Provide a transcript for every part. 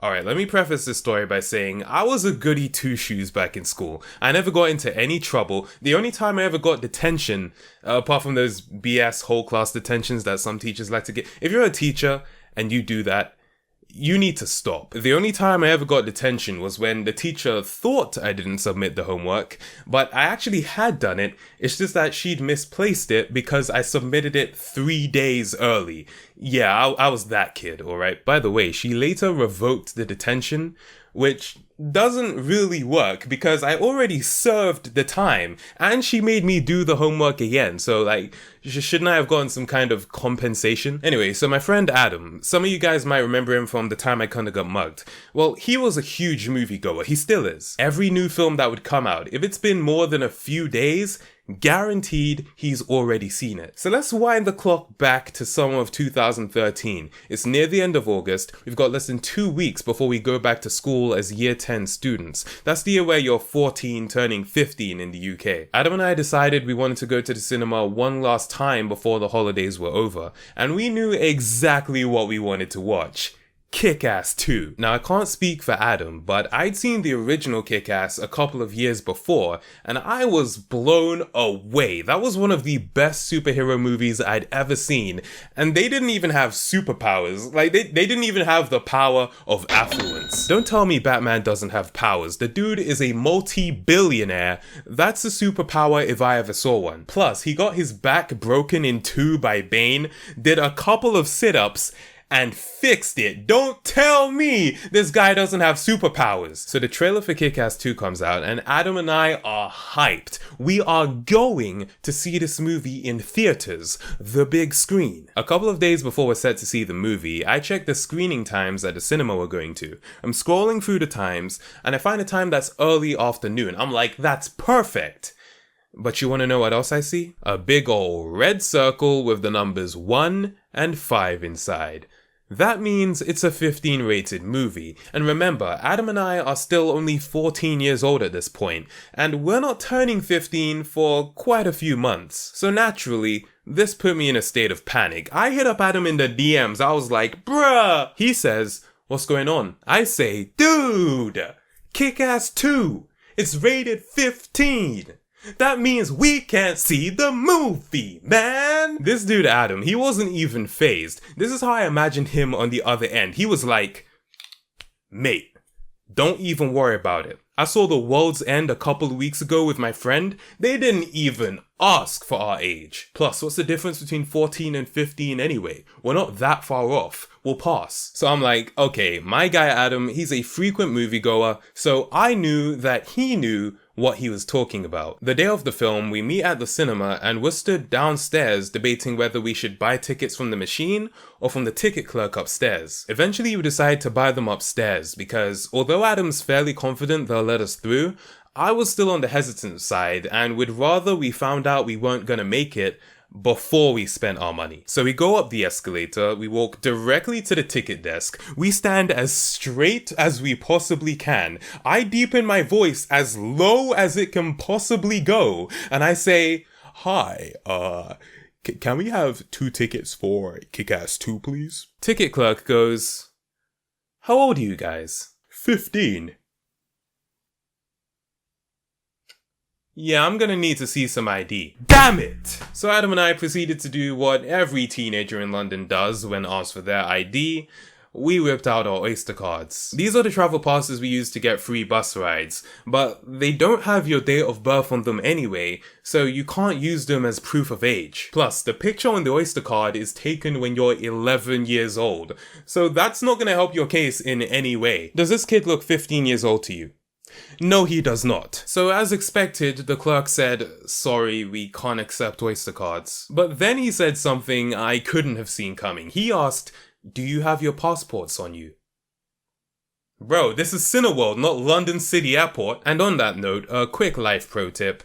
Alright, let me preface this story by saying I was a goody two-shoes back in school. I never got into any trouble. The only time I ever got detention, apart from those BS whole class detentions that some teachers like to get, if you're a teacher and you do that, you need to stop. The only time I ever got detention was when the teacher thought I didn't submit the homework, but I actually had done it. It's just that she'd misplaced it because I submitted it 3 days early. Yeah, I was that kid, alright? By the way, she later revoked the detention, which doesn't really work because I already served the time and she made me do the homework again. So like, shouldn't I have gotten some kind of compensation? Anyway, so my friend Adam, some of you guys might remember him from the time I kinda got mugged. Well, he was a huge moviegoer. He still is. Every new film that would come out, if it's been more than a few days, guaranteed he's already seen it. So let's wind the clock back to summer of 2013. It's near the end of August. We've got less than 2 weeks before we go back to school as year 10 students. That's the year where you're 14 turning 15 in the UK. Adam and I decided we wanted to go to the cinema one last time before the holidays were over, and we knew exactly what we wanted to watch. Kick-Ass 2. Now, I can't speak for Adam, but I'd seen the original Kick-Ass a couple of years before, and I was blown away. That was one of the best superhero movies I'd ever seen, and they didn't even have superpowers. Like, they didn't even have the power of affluence. Don't tell me Batman doesn't have powers. The dude is a multi-billionaire. That's a superpower if I ever saw one. Plus, he got his back broken in two by Bane, did a couple of sit-ups, and fixed it. Don't tell me this guy doesn't have superpowers. So the trailer for Kick-Ass 2 comes out and Adam and I are hyped. We are going to see this movie in theaters, the big screen. A couple of days before we're set to see the movie, I check the screening times at the cinema we're going to. I'm scrolling through the times and I find a time that's early afternoon. I'm like, that's perfect. But you want to know what else I see? A big ol' red circle with the numbers 1 and 5 inside. That means it's a 15 rated movie. And remember, Adam and I are still only 14 years old at this point, and we're not turning 15 for quite a few months. So naturally, this put me in a state of panic. I hit up Adam in the DMs. I was like, bruh! He says, what's going on? I say, dude! Kick-Ass 2! It's rated 15! That means we can't see the movie, man! This dude Adam, he wasn't even fazed. This is how I imagined him on the other end. He was like, mate, don't even worry about it. I saw The World's End a couple of weeks ago with my friend. They didn't even ask for our age. Plus, what's the difference between 14 and 15 anyway? We're not that far off. We'll pass. So I'm like, okay, my guy Adam, he's a frequent moviegoer, so I knew that he knew what he was talking about. The day of the film, we meet at the cinema and we're stood downstairs debating whether we should buy tickets from the machine or from the ticket clerk upstairs. Eventually we decide to buy them upstairs because although Adam's fairly confident they'll let us through, I was still on the hesitant side and would rather we found out we weren't gonna make it before we spent our money. So we go up the escalator, we walk directly to the ticket desk, we stand as straight as we possibly can, I deepen my voice as low as it can possibly go, and I say, hi, can we have 2 tickets for Kick-Ass 2 please? Ticket clerk goes, how old are you guys? 15. Yeah, I'm gonna need to see some ID. Damn it! So Adam and I proceeded to do what every teenager in London does when asked for their ID. We whipped out our Oyster cards. These are the travel passes we use to get free bus rides, but they don't have your date of birth on them anyway, so you can't use them as proof of age. Plus, the picture on the Oyster card is taken when you're 11 years old, so that's not gonna help your case in any way. Does this kid look 15 years old to you? No, he does not. So as expected, the clerk said, sorry, we can't accept Oyster cards. But then he said something I couldn't have seen coming. He asked, do you have your passports on you? Bro, this is Cineworld, not London City Airport. And on that note, a quick life pro tip.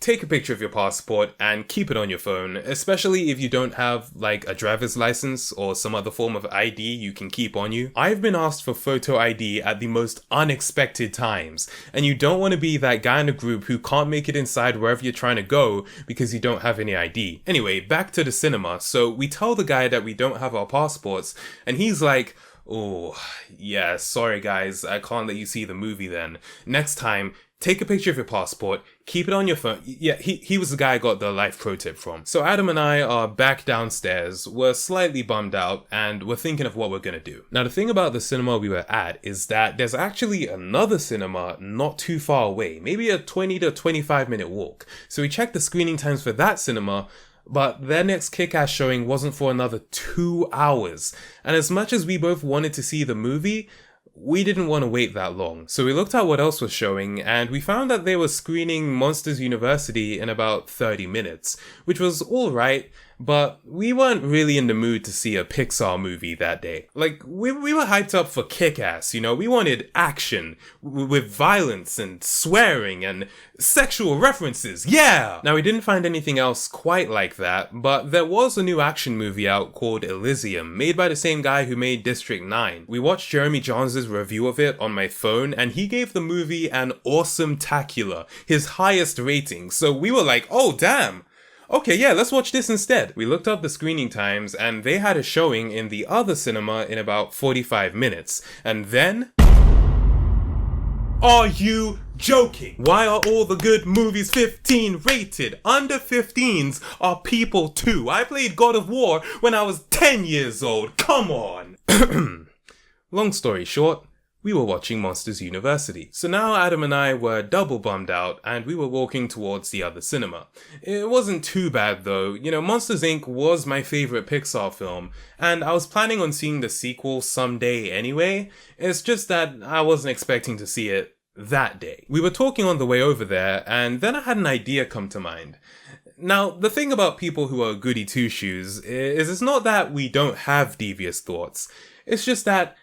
Take a picture of your passport and keep it on your phone, especially if you don't have like a driver's license or some other form of ID you can keep on you. I've been asked for photo ID at the most unexpected times, and you don't want to be that guy in a group who can't make it inside wherever you're trying to go because you don't have any ID. Anyway, back to the cinema. So we tell the guy that we don't have our passports, and he's like, Oh, yeah, sorry guys, I can't let you see the movie then. Next time, take a picture of your passport, keep it on your phone. Yeah, he was the guy I got the life pro tip from. So Adam and I are back downstairs, we're slightly bummed out, and we're thinking of what we're gonna do. Now the thing about the cinema we were at is that there's actually another cinema not too far away, maybe a 20 to 25 minute walk. So we checked the screening times for that cinema, but their next kick-ass showing wasn't for another 2 hours. And as much as we both wanted to see the movie, we didn't want to wait that long. So we looked at what else was showing, and we found that they were screening Monsters University in about 30 minutes, which was alright, but we weren't really in the mood to see a Pixar movie that day. Like, we were hyped up for Kick-Ass, you know? We wanted action, with violence and swearing and sexual references, yeah! Now, we didn't find anything else quite like that, but there was a new action movie out called Elysium, made by the same guy who made District 9. We watched Jeremy Johns' review of it on my phone, and he gave the movie an awesome-tacular, his highest rating, so we were like, oh damn! Okay, yeah, let's watch this instead. We looked up the screening times, and they had a showing in the other cinema in about 45 minutes. And then... Are you joking? Why are all the good movies 15 rated? Under 15s are people too. I played God of War when I was 10 years old. Come on! Long story short, we were watching Monsters University. So now Adam and I were double bummed out, and we were walking towards the other cinema. It wasn't too bad though. You know, Monsters Inc. was my favorite Pixar film, and I was planning on seeing the sequel someday anyway. It's just that I wasn't expecting to see it that day. We were talking on the way over there, and then I had an idea come to mind. Now, the thing about people who are goody two-shoes is it's not that we don't have devious thoughts. It's just that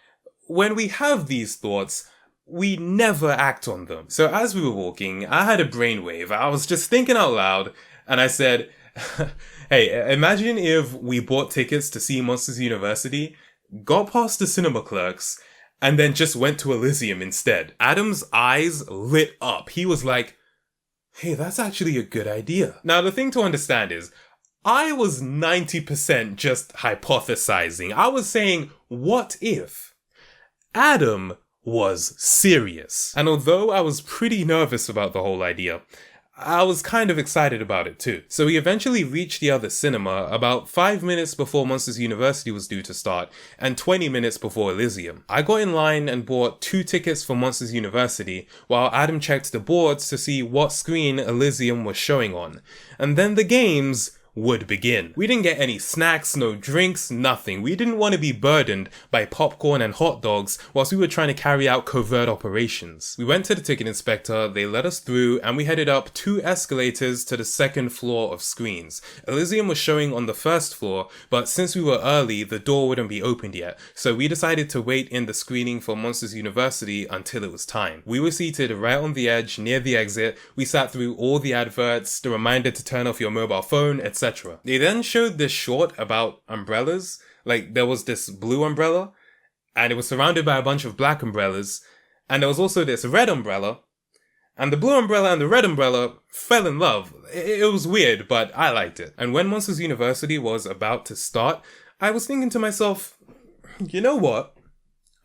when we have these thoughts, we never act on them. So as we were walking, I had a brainwave. I was just thinking out loud, and I said, hey, imagine if we bought tickets to see Monsters University, got past the cinema clerks, and then just went to Elysium instead. Adam's eyes lit up. He was like, hey, that's actually a good idea. Now, the thing to understand is, I was 90% just hypothesizing. I was saying, what if? Adam was serious. And although I was pretty nervous about the whole idea, I was kind of excited about it too. So we eventually reached the other cinema about 5 minutes before Monsters University was due to start and 20 minutes before Elysium. I got in line and bought 2 tickets for Monsters University while Adam checked the boards to see what screen Elysium was showing on. And then the games would begin. We didn't get any snacks, no drinks, nothing. We didn't want to be burdened by popcorn and hot dogs whilst we were trying to carry out covert operations. We went to the ticket inspector, they let us through, and we headed up 2 escalators to the 2nd floor of screens. Elysium was showing on the 1st floor, but since we were early, the door wouldn't be opened yet, so we decided to wait in the screening for Monsters University until it was time. We were seated right on the edge, near the exit. We sat through all the adverts, the reminder to turn off your mobile phone, etc. They then showed this short about umbrellas. Like, there was this blue umbrella, and it was surrounded by a bunch of black umbrellas, and there was also this red umbrella, and the blue umbrella and the red umbrella fell in love. It was weird, but I liked it. And when Monsters University was about to start, I was thinking to myself, you know what?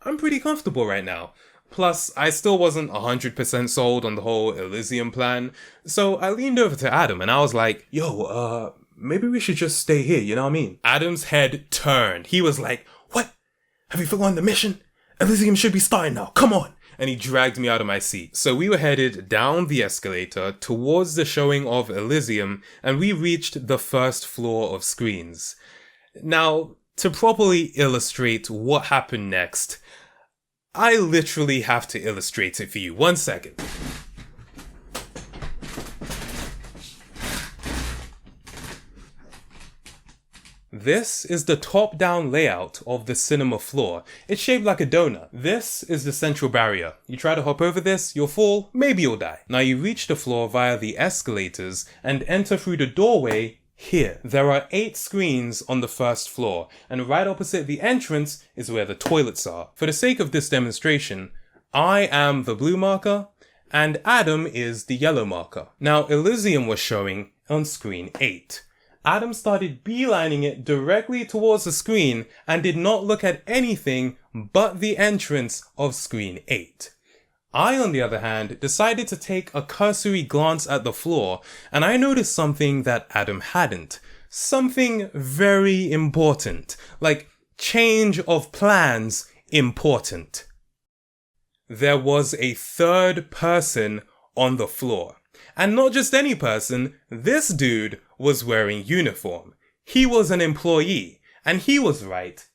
I'm pretty comfortable right now. Plus, I still wasn't 100% sold on the whole Elysium plan, so I leaned over to Adam and I was like, yo, maybe we should just stay here, you know what I mean? Adam's head turned. He was like, what? Have you forgotten the mission? Elysium should be starting now, come on! And he dragged me out of my seat. So we were headed down the escalator towards the showing of Elysium, and we reached the 1st floor of screens. Now, to properly illustrate what happened next, I literally have to illustrate it for you. 1 second. This is the top-down layout of the cinema floor. It's shaped like a donut. This is the central barrier. You try to hop over this, you'll fall, maybe you'll die. Now you reach the floor via the escalators and enter through the doorway here. There are 8 screens on the 1st floor, and right opposite the entrance is where the toilets are. For the sake of this demonstration, I am the blue marker, and Adam is the yellow marker. Now, Elysium was showing on screen 8. Adam started beelining it directly towards the screen and did not look at anything but the entrance of screen 8. I, on the other hand, decided to take a cursory glance at the floor, and I noticed something that Adam hadn't. Something very important, like change of plans important. There was a third person on the floor. And not just any person, this dude was wearing uniform. He was an employee, and he was right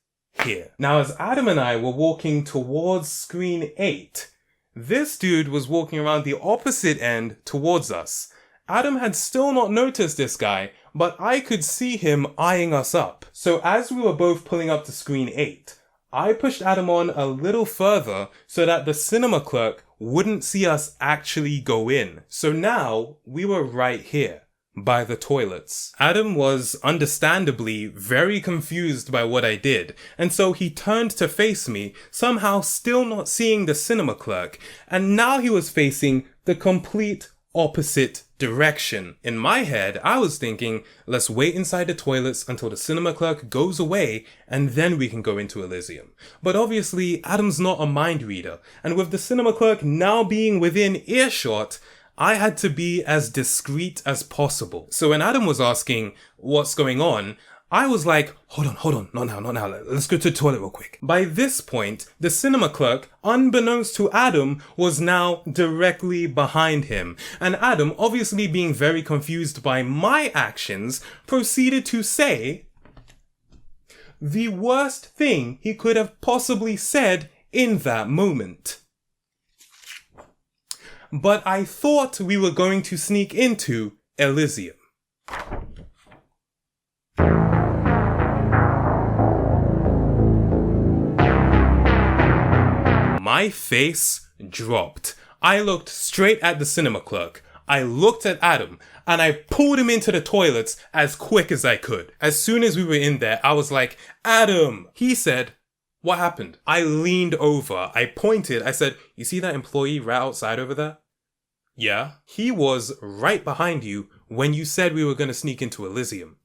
here. Now, as Adam and I were walking towards screen 8, this dude was walking around the opposite end towards us. Adam had still not noticed this guy, but I could see him eyeing us up. So as we were both pulling up to screen 8, I pushed Adam on a little further so that the cinema clerk wouldn't see us actually go in. So now we were right here, by the toilets. Adam was understandably very confused by what I did, and so he turned to face me, somehow still not seeing the cinema clerk, and now he was facing the complete opposite direction. In my head, I was thinking, let's wait inside the toilets until the cinema clerk goes away and then we can go into Elysium. But obviously, Adam's not a mind reader, and with the cinema clerk now being within earshot, I had to be as discreet as possible. So when Adam was asking what's going on, I was like, hold on, not now, let's go to the toilet real quick. By this point, the cinema clerk, unbeknownst to Adam, was now directly behind him. And Adam, obviously being very confused by my actions, proceeded to say the worst thing he could have possibly said in that moment. But I thought we were going to sneak into Elysium. My face dropped. I looked straight at the cinema clerk. I looked at Adam, and I pulled him into the toilets as quick as I could. As soon as we were in there, I was like, Adam! He said, what happened? I leaned over. I pointed. I said, you see that employee right outside over there? Yeah. He was right behind you when you said we were going to sneak into Elysium.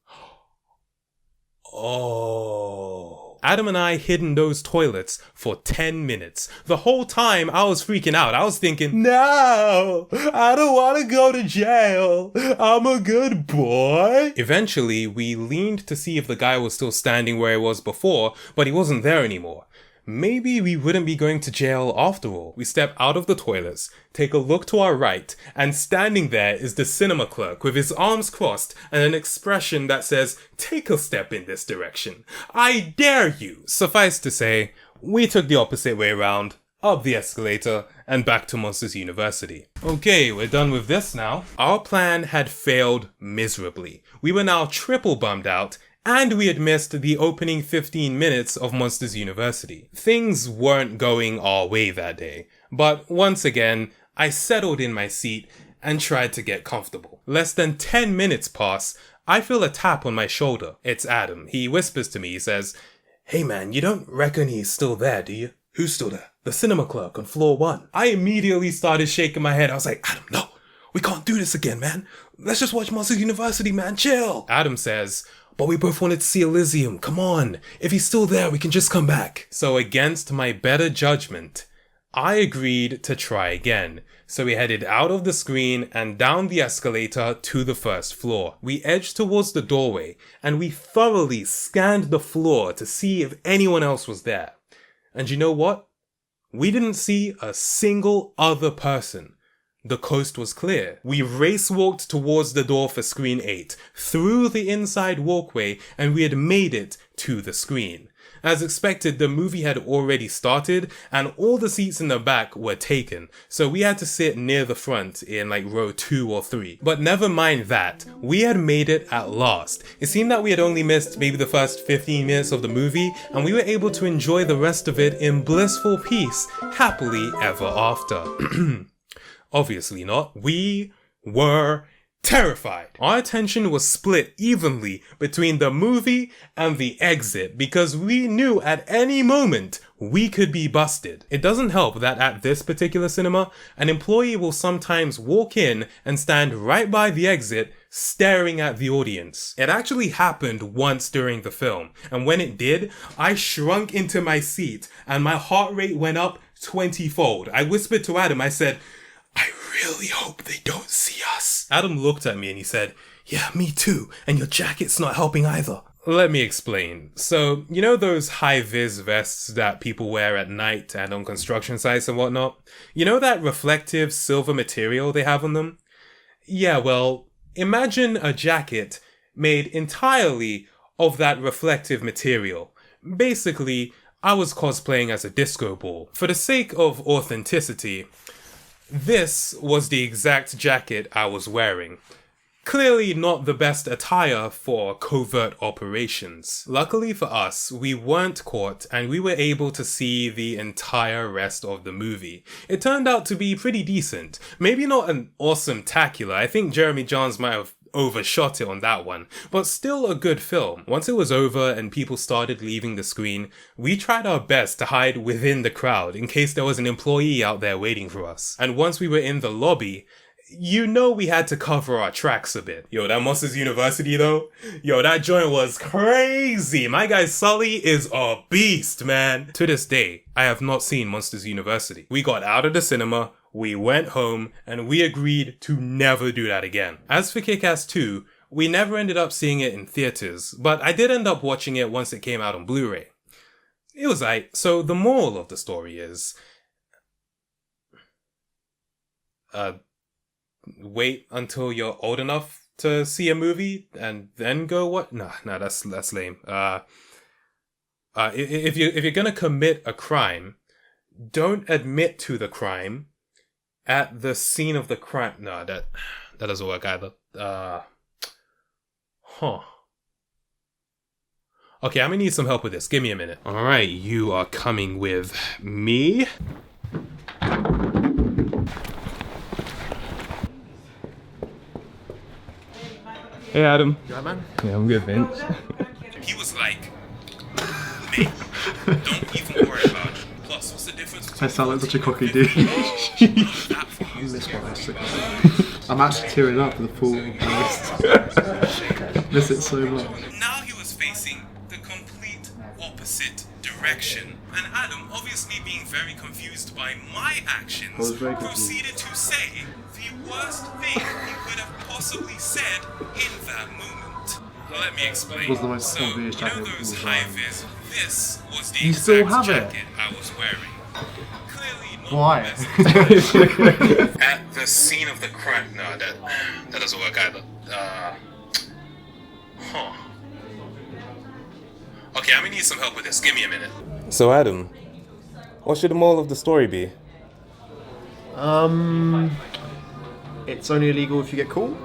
Oh. Adam and I hid in those toilets for 10 minutes. The whole time I was freaking out. I was thinking, no, I don't want to go to jail. I'm a good boy. Eventually, we leaned to see if the guy was still standing where he was before, but he wasn't there anymore. Maybe we wouldn't be going to jail after all. We step out of the toilets, take a look to our right, and standing there is the cinema clerk with his arms crossed and an expression that says, take a step in this direction. I dare you. Suffice to say, we took the opposite way around, up the escalator, and back to Monsters University. Okay, we're done with this now. Our plan had failed miserably. We were now triple bummed out, and we had missed the opening 15 minutes of Monsters University. Things weren't going our way that day, but once again, I settled in my seat and tried to get comfortable. Less than 10 minutes pass, I feel a tap on my shoulder. It's Adam. He whispers to me, he says, hey man, you don't reckon he's still there, do you? Who's still there? The cinema clerk on floor 1. I immediately started shaking my head. I was like, Adam, no, we can't do this again, man. Let's just watch Monsters University, man, chill. Adam says, but we both wanted to see Elysium, come on. If he's still there, we can just come back. So against my better judgment, I agreed to try again. So we headed out of the screen and down the escalator to the first floor. We edged towards the doorway and we thoroughly scanned the floor to see if anyone else was there. And you know what? We didn't see a single other person. The coast was clear. We race walked towards the door for screen 8, through the inside walkway, and we had made it to the screen. As expected, the movie had already started, and all the seats in the back were taken, so we had to sit near the front in like row 2 or 3. But never mind that, we had made it at last. It seemed that we had only missed maybe the first 15 minutes of the movie, and we were able to enjoy the rest of it in blissful peace, happily ever after. Obviously not. We were terrified. Our attention was split evenly between the movie and the exit because we knew at any moment we could be busted. It doesn't help that at this particular cinema, an employee will sometimes walk in and stand right by the exit staring at the audience. It actually happened once during the film, and when it did, I shrunk into my seat and my heart rate went up 20-fold. I whispered to Adam, I said, I really hope they don't see us. Adam looked at me and he said, yeah, me too, and your jacket's not helping either. Let me explain. So, you know those high-vis vests that people wear at night and on construction sites and whatnot? You know that reflective silver material they have on them? Yeah, well, imagine a jacket made entirely of that reflective material. Basically, I was cosplaying as a disco ball. For the sake of authenticity, this was the exact jacket I was wearing. Clearly not the best attire for covert operations. Luckily for us, we weren't caught and we were able to see the entire rest of the movie. It turned out to be pretty decent. Maybe not an awesome-tacular. I think Jeremy Jahns might have overshot it on that one, but still a good film. Once it was over and people started leaving the screen, we tried our best to hide within the crowd in case there was an employee out there waiting for us. And once we were in the lobby, you know we had to cover our tracks a bit. Yo, that Monsters University though? Yo, that joint was crazy. My guy Sully is a beast, man. To this day, I have not seen Monsters University. We got out of the cinema, we went home, and we agreed to never do that again. As for Kick-Ass 2, we never ended up seeing it in theaters, but I did end up watching it once it came out on Blu-ray. It was aight. So the moral of the story is... wait until you're old enough to see a movie and then go what? Nah, that's lame. If you're gonna commit a crime, don't admit to the crime at the scene of the crime. No, that doesn't work either. Okay, I'm gonna need some help with this. Give me a minute. All right, you are coming with me. Hey Adam. You alright, man? Yeah, I'm good, Vince. He was like, mate, don't even worry about it. Plus, what's the difference between... I sound like such a cocky dude. I miss my ice. I'm actually tearing up for the full post. Miss it so much. Now he was facing the complete opposite direction. And Adam, obviously being very confused by my actions, proceeded to say the worst thing he could have possibly said in that moment. Let me explain. Was the most so, obvious jacket you know those high-vis? This was the you still exact have jacket I was wearing. Clearly not Why? the best. At the scene of the crime... No, that doesn't work either. Okay, I'm gonna need some help with this. Give me a minute. So Adam, what should the moral of the story be? It's only illegal if you get caught.